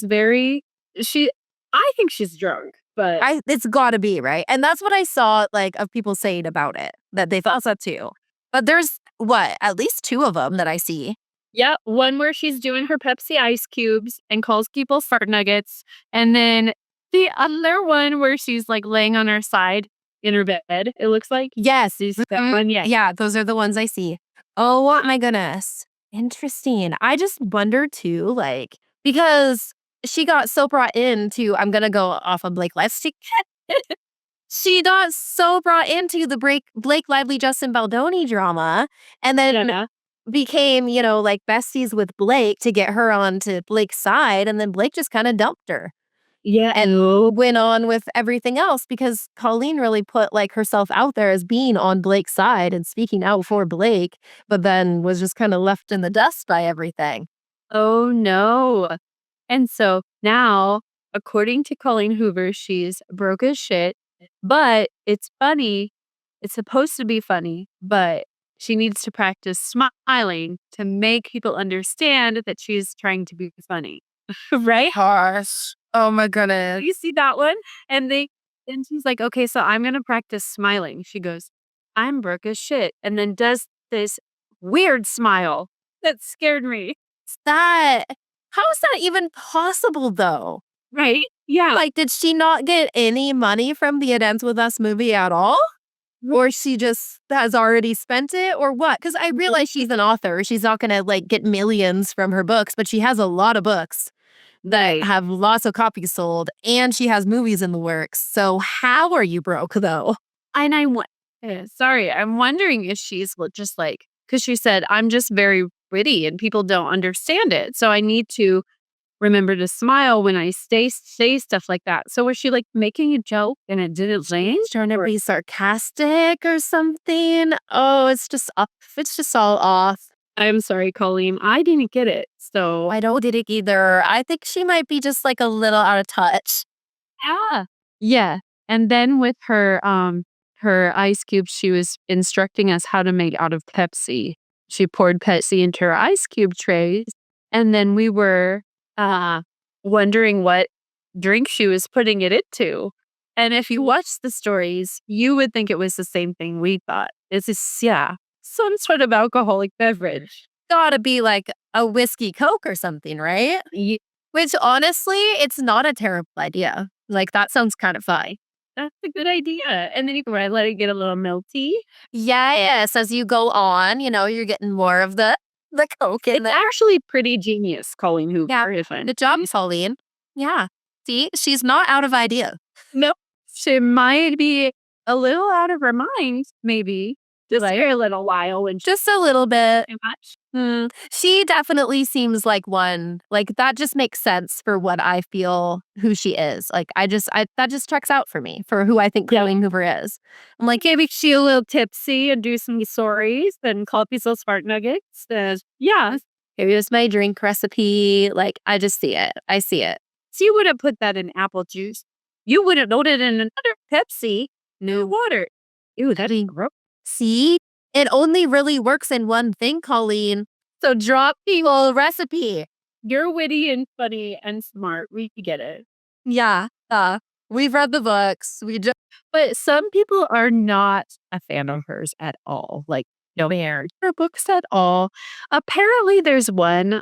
I think she's drunk, but It's gotta be, right? And that's what I saw, like, of people saying about it, that they thought so too. But there's, what, at least 2 of them that I see. yeah, one where she's doing her Pepsi Ice Cubes and calls people fart nuggets, and then the other one where she's, like, laying on her side in her bed, it looks like. Yes. Is that one? Yeah. Yeah, those are the ones I see. Oh my goodness. Interesting. I just wonder too, like, because she got so brought into I'm gonna go off of Blake Lively. She got so brought into the Blake Lively, Justin Baldoni drama, and then Yeah. became, like besties with Blake to get her onto Blake's side, and then Blake just kinda dumped her Yeah. and went on with everything else because Colleen really put, like, herself out there as being on Blake's side and speaking out for Blake, but then was just kinda left in the dust by everything. Oh, no. And so now, according to Colleen Hoover, she's broke as shit, but it's funny. It's supposed to be funny, but she needs to practice smiling to make people understand that she's trying to be funny. Right? Gosh. Oh my goodness. You see that one? And she's like, okay, so I'm gonna practice smiling. She goes, I'm broke as shit. And then does this weird smile. That scared me. That how is that even possible, though? Right? Yeah. Like, did she not get any money from the It Ends With Us movie at all? Or she just has already spent it or what? Because I realize she's an author. She's not gonna, like, get millions from her books, but she has a lot of books that Right. have lots of copies sold, and she has movies in the works. So how are you broke, though? And sorry, I'm wondering if she's just like, because she said, I'm just very witty and people don't understand it. So I need to remember to smile when I say stuff like that. So was she like making a joke and it didn't land? Trying to be sarcastic or something? Oh, it's just off. It's just all off. I'm sorry, Colleen. I didn't get it. So I don't get it either. I think she might be just, like, a little out of touch. yeah. Yeah. And then with her ice cubes, she was instructing us how to make out of Pepsi. She poured Pepsi into her ice cube trays, and then we were uh wondering what drink she was putting it into. And if you watch the stories, you would think it was the same thing we thought. It's just, yeah, some sort of alcoholic beverage. Gotta be, like, a whiskey Coke or something, right? Which, honestly, it's not a terrible idea. Like, that sounds kind of fun. That's a good idea. And then you can let it get a little melty. Yes, as you go on, you're getting more of the Coke in It's there. actually pretty genius, Colleen Hoover. Yeah. If I'm Good job, Pauline. Yeah. See, she's not out of idea. Nope. She might be a little out of her mind, maybe. Just for a little while and Just a little bit. too much. She definitely seems like one, like, that just makes sense for what I feel who she is. Like, that just checks out for me, for who I think Colleen Hoover is. I'm like, Maybe she a little tipsy and do some stories, then call these little spark nuggets. Yeah. here's my drink recipe. Like, I just see it. I see it. So you wouldn't put that in apple juice. You wouldn't load it in another Pepsi. No water. Ew, that'd be gross. See? It only really works in one thing, Colleen. So drop the whole recipe. You're witty and funny and smart. We get it. Yeah. We've read the books. But some people are not a fan of hers at all. Like, no, they aren't her books at all. Apparently, there's one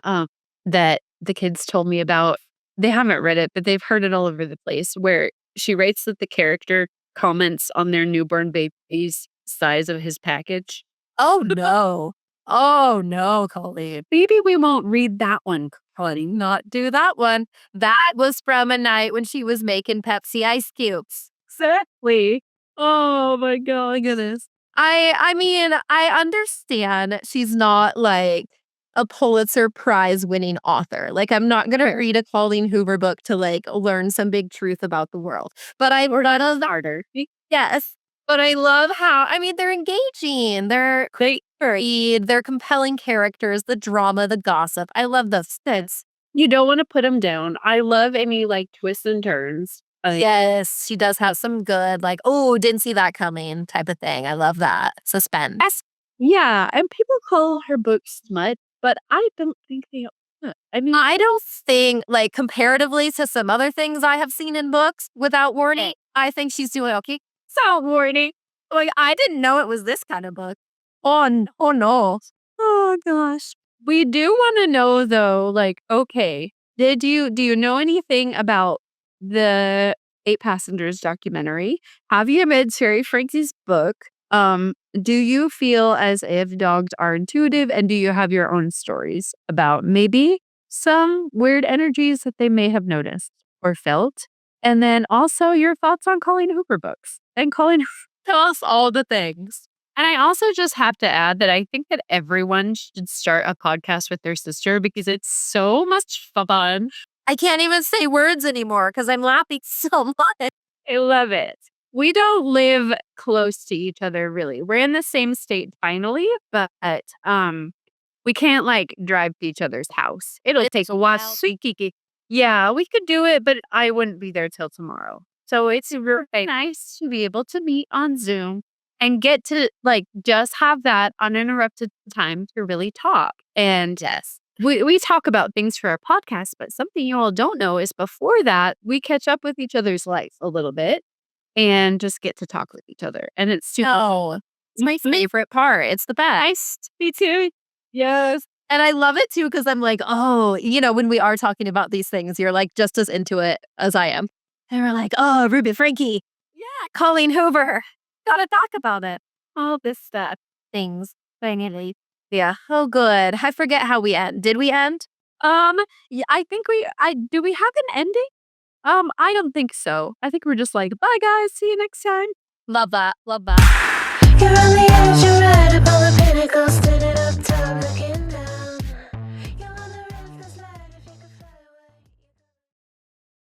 that the kids told me about. They haven't read it, but they've heard it all over the place, where she writes that the character comments on their newborn baby's size of his package. Oh, no. Oh, no, Colleen. Maybe we won't read that one, Colleen. Not do that one. That was from a night when she was making Pepsi ice cubes. Exactly. Oh my goodness. I mean, I understand she's not like a Pulitzer Prize winning author. Like, I'm not gonna read a Colleen Hoover book to, like, learn some big truth about the world. But We're not a starter. yes. But I love how, I mean, they're engaging. They're they're compelling characters, the drama, the gossip. I love those things. You don't want to put them down. I love any like twists and turns. Yes, she does have some good, like, oh, didn't see that coming type of thing. I love that. Suspense. Yeah, and people call her books smut, but I don't think they are. I mean, I don't think, like, comparatively to some other things I have seen in books without warning, I think she's doing okay. Without warning. Like, I didn't know it was this kind of book. Oh no. oh gosh. We do want to know though, like, okay, do you know anything about the Eight Passengers documentary? Have you read Terry Frankie's book? Do you feel as if dogs are intuitive, and do you have your own stories about maybe some weird energies that they may have noticed or felt? And then also your thoughts on Colleen Hoover books and Colleen. Tell us all the things. And I also just have to add that I think that everyone should start a podcast with their sister because it's so much fun. I can't even say words anymore because I'm laughing so much. I love it. We don't live close to each other, really. We're in the same state finally, but we can't like drive to each other's house. It'll take a while. Yeah, we could do it, but I wouldn't be there till tomorrow. So it's really nice to be able to meet on Zoom and get to like just have that uninterrupted time to really talk. And Yes. we talk about things for our podcast, but something you all don't know is before that, we catch up with each other's life a little bit and just get to talk with each other. And it's super No. It's my favorite part. It's the best. nice. Me too. Yes. And I love it too because I'm like, oh, when we are talking about these things, you're like just as into it as I am. And we're like, oh, Ruby Franke. Yeah, Colleen Hoover. Gotta talk about it. All this stuff. Things. Finally. Yeah. Oh, good. I forget how we end. Did we end? Um, yeah, I think do we have an ending? I don't think so. I think we're just like, bye guys, see you next time. Love that. Love that. You're on the edge, you're right up on the pinnacle, standing